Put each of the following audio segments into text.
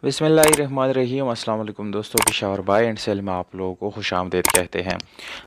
बिस्मिल्लाहिर्रहमानिर्रहीम। अस्सलाम वालेकुम दोस्तों, पिशावर बाय एंड सेल में आप लोगों को खुशामदीद कहते हैं।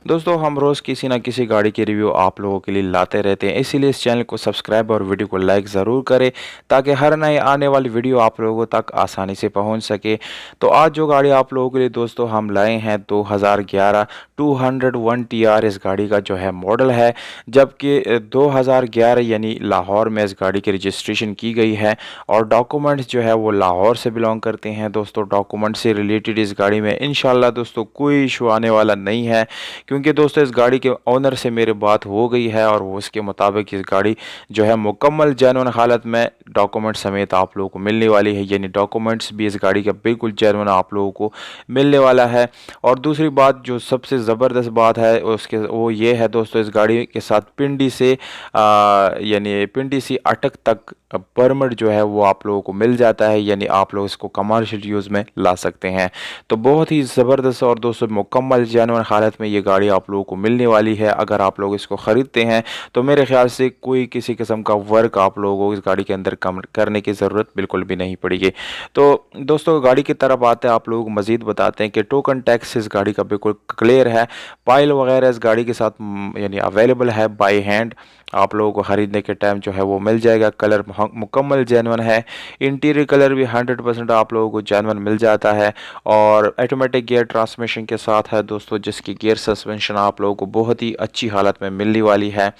दोस्तों, हम रोज़ किसी ना किसी गाड़ी की रिव्यू आप लोगों के लिए लाते रहते हैं, इसीलिए इस चैनल को सब्सक्राइब और वीडियो को लाइक ज़रूर करें ताकि हर नए आने वाली वीडियो आप लोगों तक आसानी से पहुंच सके। तो आज जो गाड़ी आप लोगों के लिए दोस्तों हम लाए हैं 2011 201 TR इस गाड़ी का जो है मॉडल है, जबकि 2011 यानी लाहौर में इस गाड़ी की रजिस्ट्रेशन की गई है और डॉक्यूमेंट्स जो है वो लाहौर से बिलोंग करते हैं। दोस्तों, डॉक्यूमेंट से रिलेटेड इस गाड़ी में इंशाल्लाह दोस्तों कोई इशू आने वाला नहीं है, क्योंकि दोस्तों इस गाड़ी के ओनर से मेरी बात हो गई है और वो उसके मुताबिक इस गाड़ी जो है मुकम्मल जेन्युइन हालत में डॉक्यूमेंट समेत आप लोगों को मिलने वाली है, यानी डॉक्यूमेंट्स भी इस गाड़ी का बिल्कुल जेन्युइन आप लोगों को मिलने वाला है। और दूसरी बात जो सबसे ज़बरदस्त बात है उसके वो ये है दोस्तों, इस गाड़ी के साथ पिंडी से यानी पिंडी से अटक तक परमिट जो है वो आप लोगों को मिल जाता है, यानी आप लोग इसको कमर्शियल यूज़ में ला सकते हैं। तो बहुत ही ज़बरदस्त और दोस्तों मुकम्मल जेन्युइन हालत में ये गाड़ी आप लोगों को मिलने वाली है। अगर आप लोग इसको ख़रीदते हैं तो मेरे ख्याल से कोई किसी किस्म का वर्क आप लोगों को इस गाड़ी के अंदर कम करने की ज़रूरत बिल्कुल भी नहीं पड़ेगी। तो दोस्तों गाड़ी की तरफ आते हैं, आप लोगों को मज़ीद बताते हैं कि टोकन टैक्स इस गाड़ी का बिल्कुल क्लियर है। पाइल वगैरह इस गाड़ी के साथ यानी अवेलेबल है बाई हैंड, आप लोगों को ख़रीदने के टाइम जो है वो मिल जाएगा। कलर मुकम्मल जेन्युइन है, इंटीरियर कलर भी 100% आप लोगों को जेन्युइन मिल जाता है और ऑटोमेटिक गियर ट्रांसमिशन के साथ है दोस्तों, जिसकी गियर सस्पेंशन आप लोगों को बहुत ही अच्छी हालत में मिलने वाली है।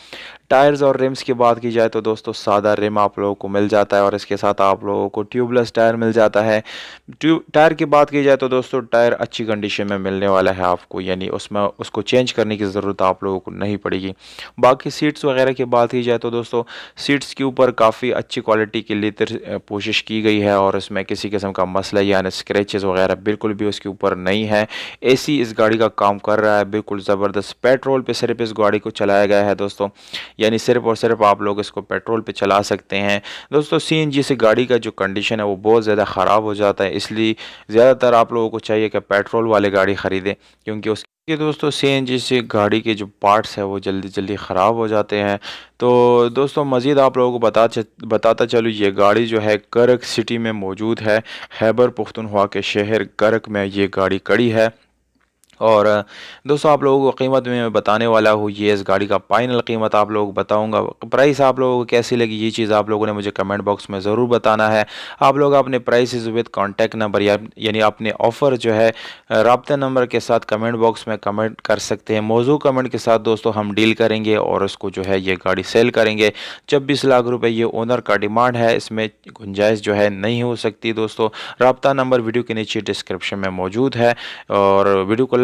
टायर्स और रिम्स की बात की जाए तो दोस्तों सादा रिम आप लोगों को मिल जाता है और इसके साथ आप लोगों को ट्यूबलेस टायर मिल जाता है। टायर की बात की जाए तो दोस्तों टायर अच्छी कंडीशन में मिलने वाला है आपको, यानी उसमें उसको चेंज करने की ज़रूरत आप लोगों को नहीं पड़ेगी। बाकी सीट्स वगैरह की बात की जाए तो दोस्तों सीट्स के ऊपर काफ़ी अच्छी क्वालिटी की लेदर कोशिश की गई है और इसमें किसी किस्म का मसला यानी स्क्रैचेस वगैरह बिल्कुल भी उसके ऊपर नहीं है। एसी इस गाड़ी का काम कर रहा है बिल्कुल ज़बरदस्त। पेट्रोल पे सिर्फ इस गाड़ी को चलाया गया है दोस्तों, यानी सिर्फ और सिर्फ आप लोग इसको पेट्रोल पे चला सकते हैं। दोस्तों सीएनजी से गाड़ी का जो कंडीशन है वो बहुत ज़्यादा ख़राब हो जाता है, इसलिए ज़्यादातर आप लोगों को चाहिए कि पेट्रोल वाली गाड़ी ख़रीदें, क्योंकि उसके दोस्तों सीएनजी से गाड़ी के जो पार्ट्स हैं वो जल्दी जल्दी ख़राब हो जाते हैं। तो दोस्तों मज़ीद आप लोगों को बताता चलूँ, ये गाड़ी जो है करक सिटी में मौजूद है। खैबर पुख्तनख्वा के शहर करक में ये गाड़ी खड़ी है। और दोस्तों आप लोगों को कीमत में मैं बताने वाला हूँ, ये इस गाड़ी का फाइनल कीमत आप लोगों को बताऊँगा। प्राइस आप लोगों को कैसी लगी ये चीज़ आप लोगों ने मुझे कमेंट बॉक्स में ज़रूर बताना है। आप लोग अपने प्राइसेस विद कॉन्टैक्ट नंबर यानी अपने ऑफ़र जो है राब्ता नंबर के साथ कमेंट बॉक्स में कमेंट कर सकते हैं। मौजू कमेंट के साथ दोस्तों हम डील करेंगे और उसको जो है ये गाड़ी सेल करेंगे। 26 लाख रुपये ये ओनर का डिमांड है, इसमें गुंजाइश जो है नहीं हो सकती दोस्तों। राब्ता नंबर वीडियो के नीचे डिस्क्रिप्शन में मौजूद है और वीडियो को